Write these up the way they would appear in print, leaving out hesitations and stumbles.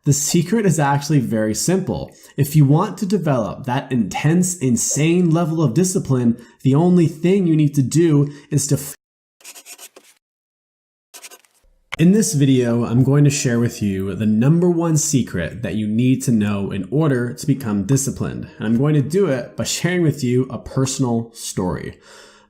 The secret is actually very simple. If you want to develop that intense, insane level of discipline, the only thing you need to do is to In this video, I'm going to share with you the number one secret that you need to know in order to become disciplined. And I'm going to do it by sharing with you a personal story.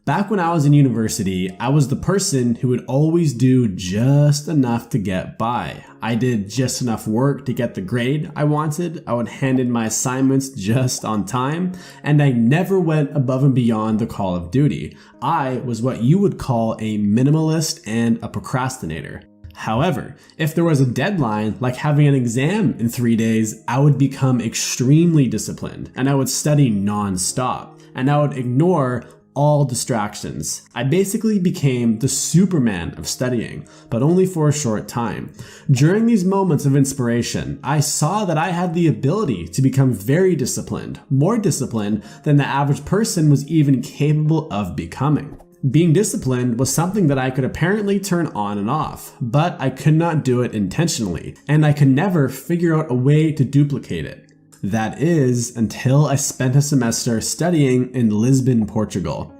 Back when I was in university, I was the person who would always do just enough to get by. I did just enough work to get the grade I wanted, I would hand in my assignments just on time, and I never went above and beyond the call of duty. I was what you would call a minimalist and a procrastinator. However, if there was a deadline, like having an exam in 3 days, I would become extremely disciplined, and I would study non-stop, and I would ignore all distractions. I basically became the Superman of studying, but only for a short time. During these moments of inspiration, I saw that I had the ability to become very disciplined, more disciplined than the average person was even capable of becoming. Being disciplined was something that I could apparently turn on and off, but I could not do it intentionally, and I could never figure out a way to duplicate it. That is, until I spent a semester studying in Lisbon, Portugal.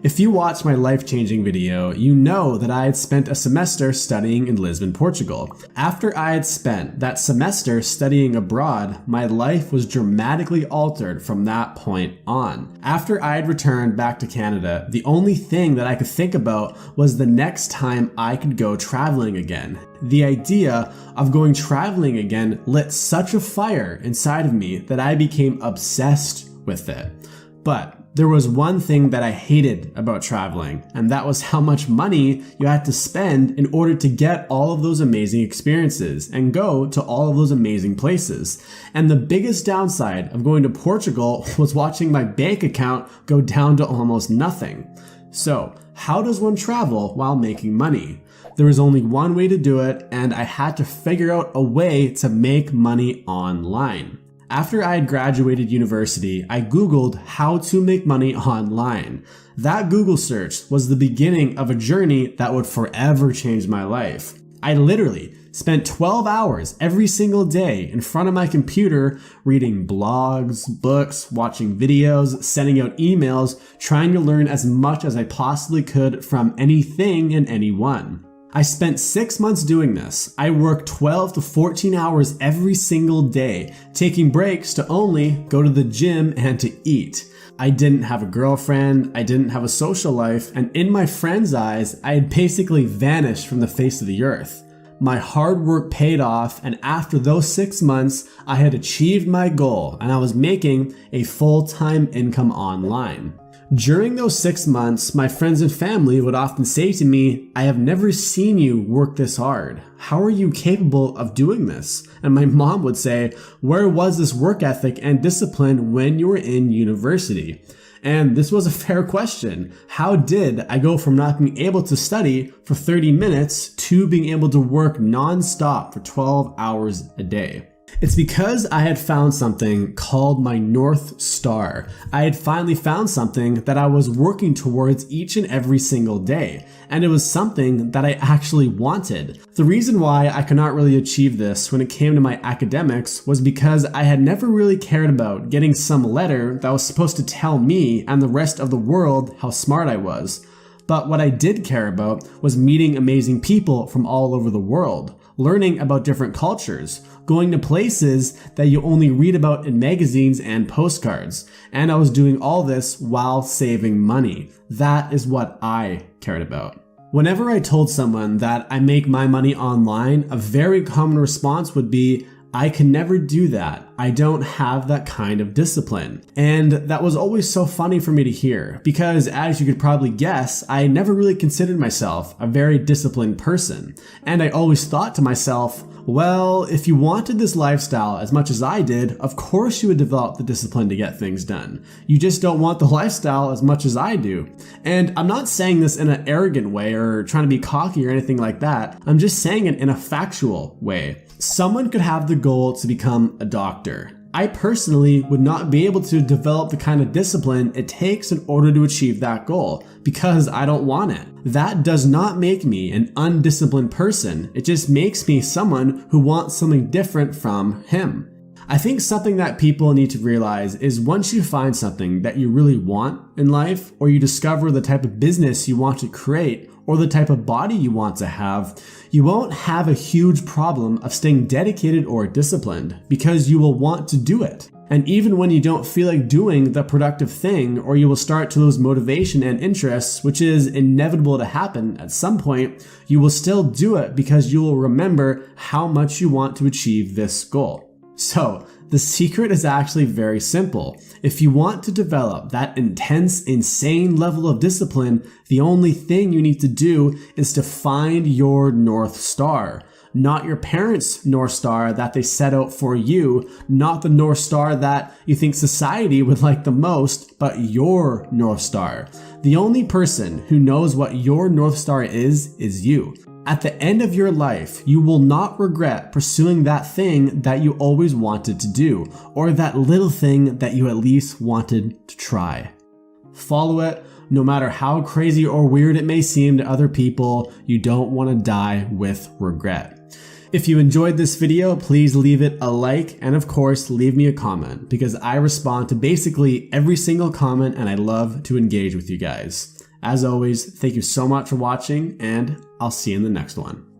If you watched my life-changing video, you know that I had spent a semester studying in Lisbon, Portugal. After I had spent that semester studying abroad, my life was dramatically altered from that point on. After I had returned back to Canada, the only thing that I could think about was the next time I could go traveling again. The idea of going traveling again lit such a fire inside of me that I became obsessed with it. But there was one thing that I hated about traveling, and that was how much money you had to spend in order to get all of those amazing experiences and go to all of those amazing places. And the biggest downside of going to Portugal was watching my bank account go down to almost nothing. So, how does one travel while making money? There was only one way to do it, and I had to figure out a way to make money online. After I had graduated university, I Googled how to make money online. That Google search was the beginning of a journey that would forever change my life. I literally spent 12 hours every single day in front of my computer reading blogs, books, watching videos, sending out emails, trying to learn as much as I possibly could from anything and anyone. I spent 6 months doing this. I worked 12 to 14 hours every single day, taking breaks to only go to the gym and to eat. I didn't have a girlfriend, I didn't have a social life, and in my friends' eyes, I had basically vanished from the face of the earth. My hard work paid off, and after those 6 months, I had achieved my goal and I was making a full-time income online. During those 6 months, my friends and family would often say to me, "I have never seen you work this hard. How are you capable of doing this?" And my mom would say, "Where was this work ethic and discipline when you were in university?" And this was a fair question. How did I go from not being able to study for 30 minutes to being able to work non-stop for 12 hours a day? It's because I had found something called my North Star. I had finally found something that I was working towards each and every single day, and it was something that I actually wanted. The reason why I could not really achieve this when it came to my academics was because I had never really cared about getting some letter that was supposed to tell me and the rest of the world how smart I was. But what I did care about was meeting amazing people from all over the world, learning about different cultures, going to places that you only read about in magazines and postcards. And I was doing all this while saving money. That is what I cared about. Whenever I told someone that I make my money online, a very common response would be, "I can never do that. I don't have that kind of discipline." And that was always so funny for me to hear because, as you could probably guess, I never really considered myself a very disciplined person. And I always thought to myself, well, if you wanted this lifestyle as much as I did, of course you would develop the discipline to get things done. You just don't want the lifestyle as much as I do. And I'm not saying this in an arrogant way or trying to be cocky or anything like that. I'm just saying it in a factual way. Someone could have the goal to become a doctor, I personally would not be able to develop the kind of discipline it takes in order to achieve that goal because I don't want it. That does not make me an undisciplined person. It just makes me someone who wants something different from him. I think something that people need to realize is once you find something that you really want in life, or you discover the type of business you want to create, or the type of body you want to have, you won't have a huge problem of staying dedicated or disciplined because you will want to do it. And even when you don't feel like doing the productive thing, or you will start to lose motivation and interest, which is inevitable to happen at some point, you will still do it because you will remember how much you want to achieve this goal. So, the secret is actually very simple. If you want to develop that intense, insane level of discipline, the only thing you need to do is to find your North Star. Not your parents' North Star that they set out for you, not the North Star that you think society would like the most, but your North Star. The only person who knows what your North Star is you. At the end of your life, you will not regret pursuing that thing that you always wanted to do, or that little thing that you at least wanted to try. Follow it, no matter how crazy or weird it may seem to other people. You don't want to die with regret. If you enjoyed this video, please leave it a like, and of course, leave me a comment, because I respond to basically every single comment and I love to engage with you guys. As always, thank you so much for watching, and I'll see you in the next one.